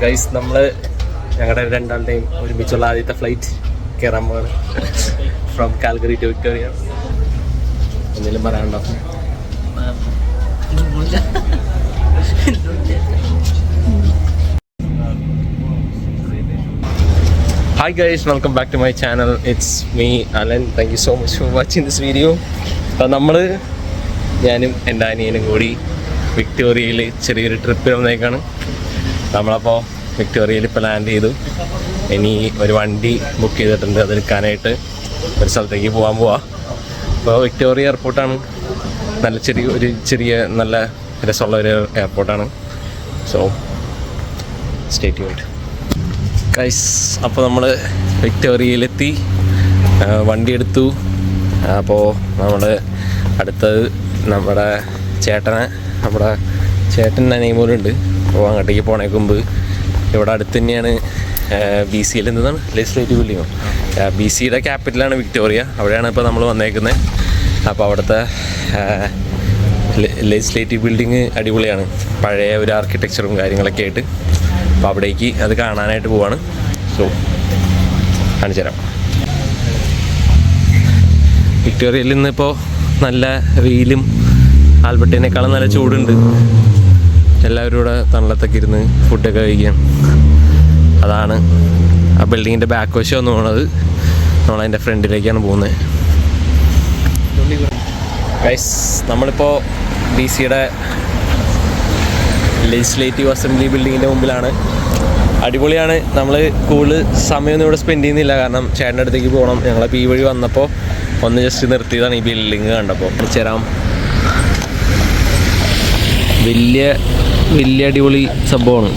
Guys നമ്മൾ ഞങ്ങളുടെ രണ്ടാളുടെയും ഒരുമിച്ചുള്ള ആദ്യത്തെ ഫ്ലൈറ്റ് കയറാൻ പോവാണ് ഫ്രം കാൽഗറി ടു വിക്ടോറിയ. എന്തെങ്കിലും പറയാനുണ്ടോ? Hi guys, welcome back to my channel. It's me, Alan. Thank you so much for watching this video. അപ്പോൾ നമ്മൾ ഞാനും എൻ്റെ അനിയനും കൂടി വിക്ടോറിയയിൽ ചെറിയൊരു ട്രിപ്പിന് വന്നേക്കാണ്. നമ്മളപ്പോൾ വിക്ടോറിയയിൽ ഇപ്പോൾ ലാൻഡ് ചെയ്തു. ഇനി ഒരു വണ്ടി ബുക്ക് ചെയ്തിട്ടുണ്ട്, അതെടുക്കാനായിട്ട് ഒരു സ്ഥലത്തേക്ക് പോവാം. അപ്പോൾ വിക്ടോറിയ എയർപോർട്ടാണ്, നല്ല ചെറിയ നല്ല രസമുള്ള ഒരു എയർപോർട്ടാണ്. So stay tuned guys. അപ്പോൾ നമ്മൾ വിക്ടോറിയയിലെത്തി, വണ്ടി എടുത്തു. അപ്പോൾ നമ്മൾ അടുത്തത് നമ്മുടെ ചേട്ടൻ നെയ്മൂലുണ്ട്. അപ്പോൾ അങ്ങോട്ടേക്ക് പോണേക്ക് മുമ്പ് ഇവിടെ അടുത്ത് തന്നെയാണ് BCയിൽ എന്താണ് ലെജിസ്ലേറ്റീവ് ബിൽഡിങ്ങോ, BCയുടെ ക്യാപിറ്റലാണ് വിക്ടോറിയ. അവിടെയാണ് ഇപ്പോൾ നമ്മൾ വന്നേക്കുന്നത്. അപ്പോൾ അവിടുത്തെ ലെജിസ്ലേറ്റീവ് ബിൽഡിങ് അടിപൊളിയാണ്, പഴയ ഒരു ആർക്കിടെക്ചറും കാര്യങ്ങളൊക്കെ ആയിട്ട്. അപ്പോൾ അവിടേക്ക് അത് കാണാനായിട്ട് പോവാണ്. സോ കാണിച്ചു തരാം. വിക്ടോറിയയിൽ നിന്നിപ്പോൾ നല്ല വെയിലും ആൽബർട്ടിനേക്കാളും നല്ല ചൂടുണ്ട്. എല്ലാവരും ഇവിടെ തണലത്തൊക്കെ ഇരുന്ന് ഫുഡൊക്കെ കഴിക്കാം. അതാണ് ആ ബിൽഡിങ്ങിൻ്റെ ബാക്ക് വശം എന്ന് പറയുന്നത്. നമ്മളതിൻ്റെ ഫ്രണ്ടിലേക്കാണ് പോകുന്നത്. ഗൈസ്, നമ്മളിപ്പോൾ BCയുടെ ലെജിസ്ലേറ്റീവ് അസംബ്ലി ബിൽഡിങ്ങിൻ്റെ മുമ്പിലാണ്. അടിപൊളിയാണ്. നമ്മൾ കൂടുതൽ സമയമൊന്നും ഇവിടെ സ്പെൻഡ് ചെയ്യുന്നില്ല, കാരണം ചേട്ടൻ്റെ അടുത്തേക്ക് പോകണം. ഞങ്ങളപ്പോൾ ഈ വഴി വന്നപ്പോൾ ഒന്ന് ജസ്റ്റ് നിർത്തിയതാണ് ഈ ബിൽഡിങ് കണ്ടപ്പോൾ. ചേരാം, വലിയ അടിപൊളി സംഭവമാണ്.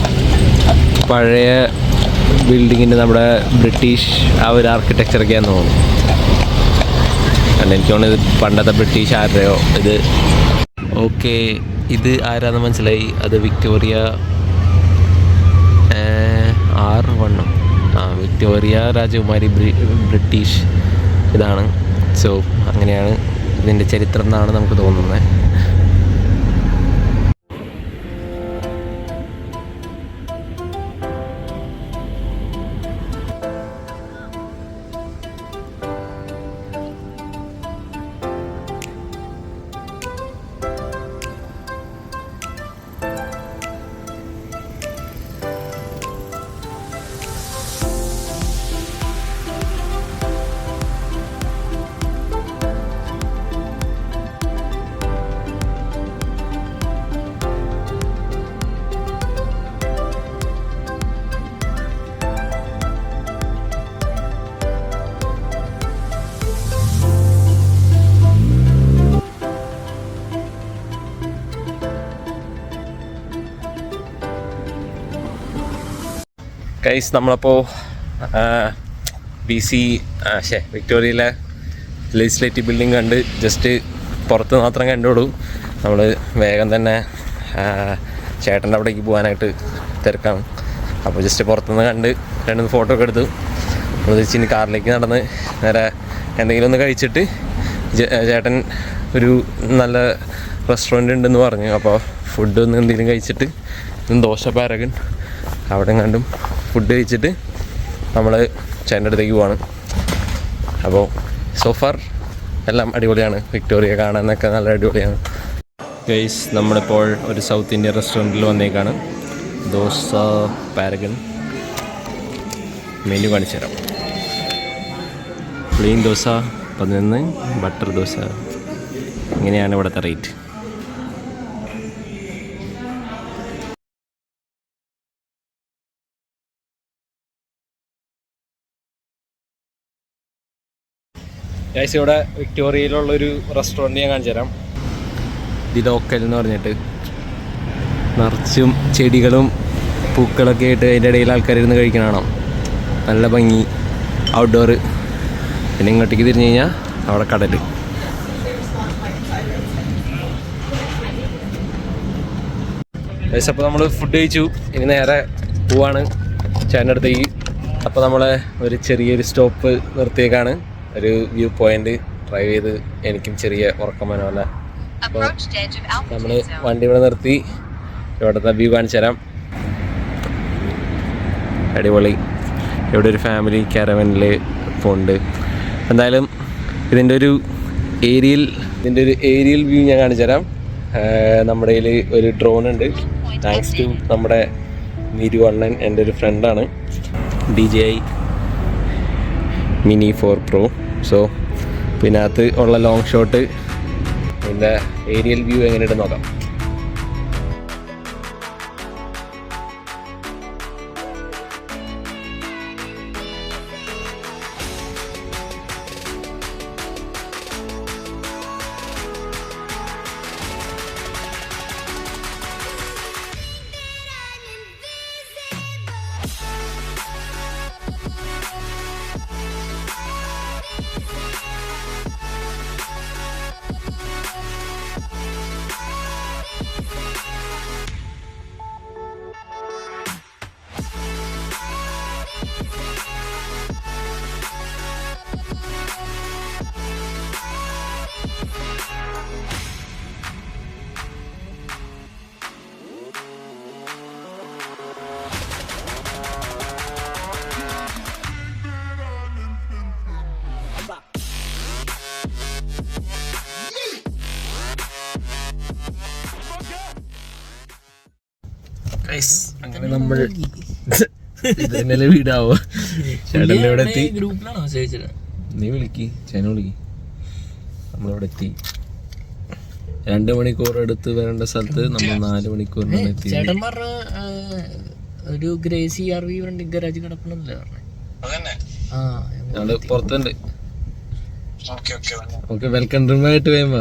പഴയ ബിൽഡിങ്ങിൻ്റെ നമ്മുടെ ബ്രിട്ടീഷ് ആ ഒരു ആർക്കിടെക്ചറൊക്കെയാണെന്ന് തോന്നുന്നു. കാരണം എനിക്ക് തോന്നുന്നു ഇത് പണ്ടത്തെ ബ്രിട്ടീഷ് ആരുടെയോ ഇത്. ഓക്കെ, ഇത് ആരാന്ന് മനസ്സിലായി. അത് വിക്ടോറിയ R1 വിക്ടോറിയ രാജകുമാരി ബ്രിട്ടീഷ് ഇതാണ്. സോ അങ്ങനെയാണ് ഇതിൻ്റെ ചരിത്രം എന്നാണ് നമുക്ക് തോന്നുന്നത്. ഗൈസ്, നമ്മളപ്പോൾ വിക്ടോറിയയിലെ ലെജിസ്ലേറ്റീവ് ബിൽഡിംഗ് കണ്ട് ജസ്റ്റ് പുറത്ത് മാത്രം കണ്ടോളൂ. നമ്മൾ വേഗം തന്നെ ചേട്ടൻ്റെ അവിടേക്ക് പോകാനായിട്ട് തിരക്കാണ്. അപ്പോൾ ജസ്റ്റ് പുറത്തുനിന്ന് കണ്ട് 2 ഫോട്ടോ ഒക്കെ എടുത്തു. നമ്മൾ തിരിച്ചിനി കാറിലേക്ക് നടന്ന് നേരെ എന്തെങ്കിലും ഒന്ന് കഴിച്ചിട്ട്, ചേട്ടൻ ഒരു നല്ല റെസ്റ്റോറൻറ്റ് ഉണ്ടെന്ന് പറഞ്ഞു. അപ്പോൾ ഫുഡ് ഒന്ന് എന്തെങ്കിലും കഴിച്ചിട്ട്, ദോശ പാരകൻ അവിടെ കണ്ടും ഫുഡ് കഴിച്ചിട്ട് നമ്മൾ ചേട്ടൻ്റെ അടുത്തേക്ക് പോവാണ്. അപ്പോൾ സോഫാർ എല്ലാം അടിപൊളിയാണ്. വിക്ടോറിയ കാണാനൊക്കെ നല്ല അടിപൊളിയാണ്. ഗൈസ്, നമ്മളിപ്പോൾ ഒരു സൗത്ത് ഇന്ത്യൻ റെസ്റ്റോറൻറ്റിൽ വന്നേക്കാണ്. ദോശ പാരഗൺ മെനു കാണിച്ചു തരാം. Plain dosa 11, butter dosa. ഇങ്ങനെയാണ് ഇവിടുത്തെ റേറ്റ്. ഗൈസ്, ഇവിടെ വിക്ടോറിയയിലുള്ളൊരു റെസ്റ്റോറൻറ്റ് ഞാൻ കാണിച്ചു തരാം. ദി ലോക്കൽ എന്ന് പറഞ്ഞിട്ട് നിറച്ചും ചെടികളും പൂക്കളൊക്കെ ആയിട്ട് അതിൻ്റെ ഇടയിൽ ആൾക്കാരിരുന്ന് കഴിക്കണതാണ്. നല്ല ഭംഗി, ഔട്ട്ഡോർ. പിന്നെ ഇങ്ങോട്ടേക്ക് തിരിഞ്ഞു കഴിഞ്ഞാൽ അവിടെ കടൽ. ഗൈസ്, അപ്പോൾ നമ്മൾ ഫുഡ് കഴിച്ചു. ഇനി നേരെ പോവാണ് ചേട്ടൻ്റെ അടുത്തേക്ക്. അപ്പോൾ നമ്മളെ ഒരു ചെറിയൊരു സ്റ്റോപ്പ് നിർത്തിയേക്കാണ്. ഒരു വ്യൂ പോയിന്റ് ഡ്രൈവ് ചെയ്ത് എനിക്കും ചെറിയ ഉറക്കം വരാമല്ല. അപ്പോൾ നമ്മൾ വണ്ടി ഇവിടെ നിർത്തി ഇവിടുത്തെ വ്യൂ കാണിച്ചു തരാം. അടിപൊളി. ഇവിടെ ഒരു ഫാമിലി കാരവനിൽ പോകുന്നുണ്ട്. എന്തായാലും ഇതിൻ്റെ ഒരു ഏരിയൽ വ്യൂ ഞാൻ കാണിച്ചു തരാം. നമ്മുടെ കയ്യിൽ ഒരു ഡ്രോൺ ഉണ്ട്. താങ്ക്സ് ടു നമ്മുടെ മിരു അണ്ണൻ, എൻ്റെ ഒരു ഫ്രണ്ടാണ്, DJI Mini 4 Pro. സോ പിന്നെ അത് ഉള്ള ലോങ് ഷോട്ട് ഇതിൻ്റെ ഏരിയൽ വ്യൂ എങ്ങനെയുണ്ട് നോക്കാം. അങ്ങനെ നമ്മൾ ഇതന്നെ വീടാവോ. ചേട്ടൻ്റെ ഇവിടെ എത്തി. നീ വിളിക്ക്, ചേന വിളിക്ക്. നമ്മളിവിടെ എത്തി. 2 മണിക്കൂർ എടുത്ത് വരേണ്ട സ്ഥലത്ത് നമ്മൾ 4 മണിക്കൂറിനാണ് എത്തി. ചേട്ടൻ പറഞ്ഞ ഒരു ഗ്രേസി RV വണ്ടി ഗരാജ് കിടക്കണമെന്നല്ലേ പറഞ്ഞേ? ഞങ്ങള് പുറത്തുണ്ട്. ഓക്കെ, വെൽക്കം ഡ്രീം ആയിട്ട് വേമ്പ.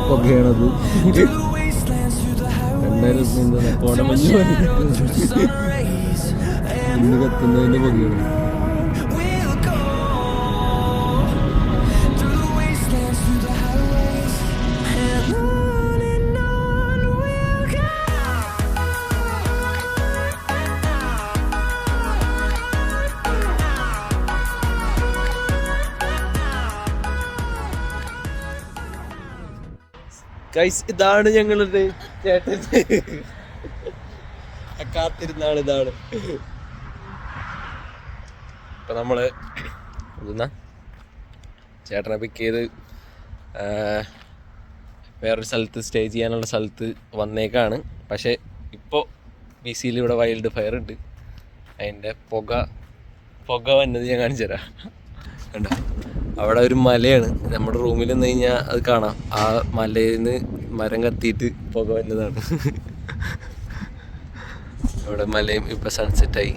പുകയാണത്. എന്തായാലും കോടമഞ്ഞ് ഇന്ന് കത്തുന്നതിന്റെ പുകയാണ്. ഗൈസ്, ഇതാണ് ഞങ്ങളുടെ ചേട്ടൻ. കാത്തിരുന്നാണ് ഇതാണ്. ഇപ്പം നമ്മൾ ഇതെന്നാ ചേട്ടനെ പിക്ക് ചെയ്ത് വേറൊരു സ്ഥലത്ത് സ്റ്റേ ചെയ്യാനുള്ള സ്ഥലത്ത് വന്നേക്കാണ്. പക്ഷേ ഇപ്പോൾ BCയിൽ ഇവിടെ വൈൽഡ് ഫയർ ഉണ്ട്. അതിൻ്റെ പുക വന്നത് ഞാൻ കാണിച്ചു തരാം. കണ്ടോ, അവിടെ ഒരു മലയാണ്. നമ്മുടെ റൂമിൽ നിന്ന് കഴിഞ്ഞാൽ അത് കാണാം. ആ മലയിൽ നിന്ന് മരം കത്തിയിട്ട് പുക വന്നതാണ്. അവിടെ മലയും ഇപ്പം സൺസെറ്റായി.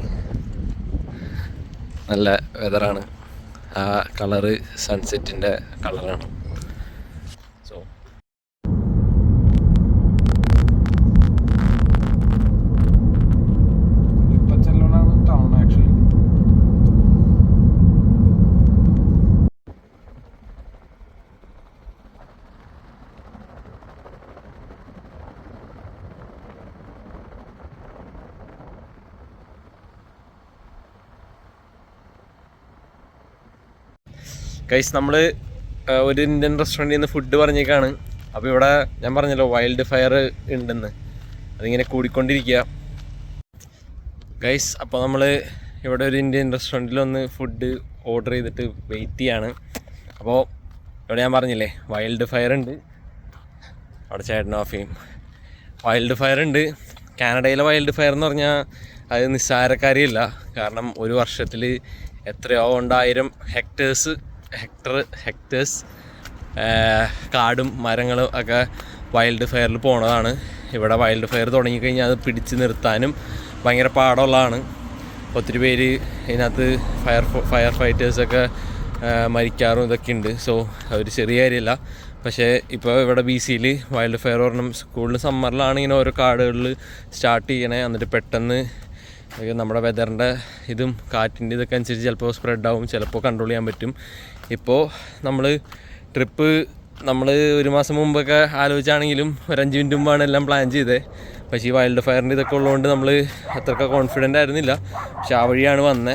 നല്ല വെതറാണ്. ആ കളറ് സൺസെറ്റിൻ്റെ കളറാണ്. സോ ഗൈസ്, നമ്മൾ ഒരു ഇന്ത്യൻ റെസ്റ്റോറൻറ്റിൽ നിന്ന് ഫുഡ് പറഞ്ഞേക്കാണ്. അപ്പോൾ ഇവിടെ ഞാൻ പറഞ്ഞല്ലോ വൈൽഡ് ഫയർ ഉണ്ടെന്ന്, അതിങ്ങനെ കൂടിക്കൊണ്ടിരിക്കുക ഗൈസ്. അപ്പോൾ നമ്മൾ ഇവിടെ ഒരു ഇന്ത്യൻ റെസ്റ്റോറൻറ്റിൽ ഒന്ന് ഫുഡ് ഓർഡർ ചെയ്തിട്ട് വെയിറ്റ് ചെയ്യാണ്. അപ്പോൾ ഇവിടെ ഞാൻ പറഞ്ഞില്ലേ വൈൽഡ് ഫയർ ഉണ്ട്. അവിടെ ചേട്ടൻ ഓഫ് ചെയ്യും. വൈൽഡ് ഫയർ ഉണ്ട്. കാനഡയിലെ വൈൽഡ് ഫയർ എന്ന് പറഞ്ഞാൽ അത് നിസ്സാരക്കാരിയല്ല. കാരണം ഒരു വർഷത്തിൽ എത്രയോ 1000 ഹെക്ടേഴ്സ് കാടും മരങ്ങളും ഒക്കെ വൈൽഡ് ഫയറിൽ പോണതാണ്. ഇവിടെ വൈൽഡ് ഫയർ തുടങ്ങിക്കഴിഞ്ഞാൽ അത് പിടിച്ച് നിർത്താനും ഭയങ്കര പാടുള്ളതാണ്. ഒത്തിരി പേര് ഇതിനകത്ത് ഫയർ ഫൈറ്റേഴ്സൊക്കെ മരിക്കാറും ഇതൊക്കെ ഉണ്ട്. സോ അതൊരു ചെറിയ കാര്യമല്ല. പക്ഷേ ഇപ്പോൾ ഇവിടെ ബി സിയിൽ വൈൽഡ് ഫയർ ഒരെണ്ണം സ്കൂളിൽ സമ്മറിലാണ് ഇങ്ങനെ ഓരോ കാടുകളിൽ സ്റ്റാർട്ട് ചെയ്യണേ. എന്നിട്ട് പെട്ടെന്ന് നമ്മുടെ വെതറിൻ്റെ ഇതും കാറ്റിൻ്റെ ഇതൊക്കെ അനുസരിച്ച് ചിലപ്പോൾ സ്പ്രെഡാവും, ചിലപ്പോൾ കൺട്രോൾ ചെയ്യാൻ പറ്റും. ഇപ്പോൾ നമ്മൾ ട്രിപ്പ് ഒരു മാസം മുമ്പൊക്കെ ആലോചിച്ചാണെങ്കിലും ഒരു 5 മിനിറ്റ് മുമ്പാണ് എല്ലാം പ്ലാൻ ചെയ്തത്. പക്ഷേ ഈ വൈൽഡ് ഫയറിൻ്റെ ഇതൊക്കെ ഉള്ളതുകൊണ്ട് നമ്മൾ അത്രയ്ക്ക് കോൺഫിഡൻ്റ് ആയിരുന്നില്ല. പക്ഷെ ആ വഴിയാണ് വന്നത്.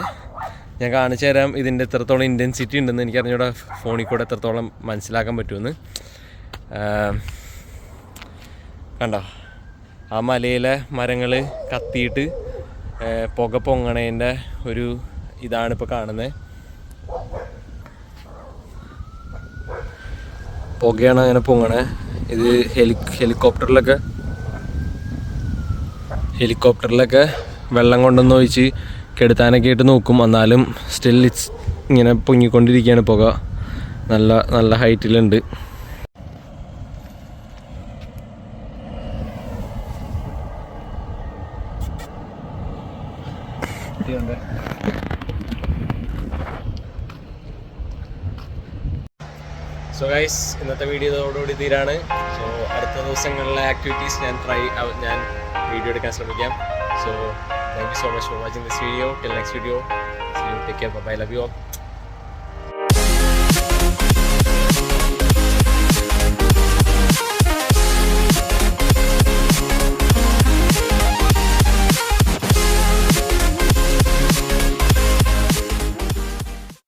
ഞാൻ കാണിച്ചു തരാം ഇതിൻ്റെ എത്രത്തോളം ഇൻറ്റൻസിറ്റി ഉണ്ടെന്ന്. എനിക്കറിഞ്ഞൂടെ ഫോണിൽ കൂടെ എത്രത്തോളം മനസ്സിലാക്കാൻ പറ്റുമെന്ന്. കണ്ടോ, ആ മലയിലെ മരങ്ങൾ കത്തിയിട്ട് പുക പൊങ്ങണേൻ്റെ ഒരു ഇതാണിപ്പോൾ കാണുന്നത്. പുകയാണ് അങ്ങനെ പൊങ്ങണേ. ഇത് ഹെലികോപ്റ്ററിലൊക്കെ വെള്ളം കൊണ്ടൊന്ന് ഒഴിച്ച് കെടുത്താനൊക്കെ ആയിട്ട് നോക്കും. എന്നാലും സ്റ്റിൽ ഇങ്ങനെ പൊങ്ങിക്കൊണ്ടിരിക്കുകയാണ് പുക. നല്ല ഹൈറ്റിലുണ്ട്. സോ ഗൈസ്, ഇന്നത്തെ വീഡിയോ ഇതോടുകൂടി തീരാണ്. സോ അടുത്ത ദിവസങ്ങളിലെ ആക്ടിവിറ്റീസ് ഞാൻ വീഡിയോ എടുക്കാൻ ശ്രമിക്കാം. So thank you so much for watching this video. Till next video, see you, take care, bye bye, love you all.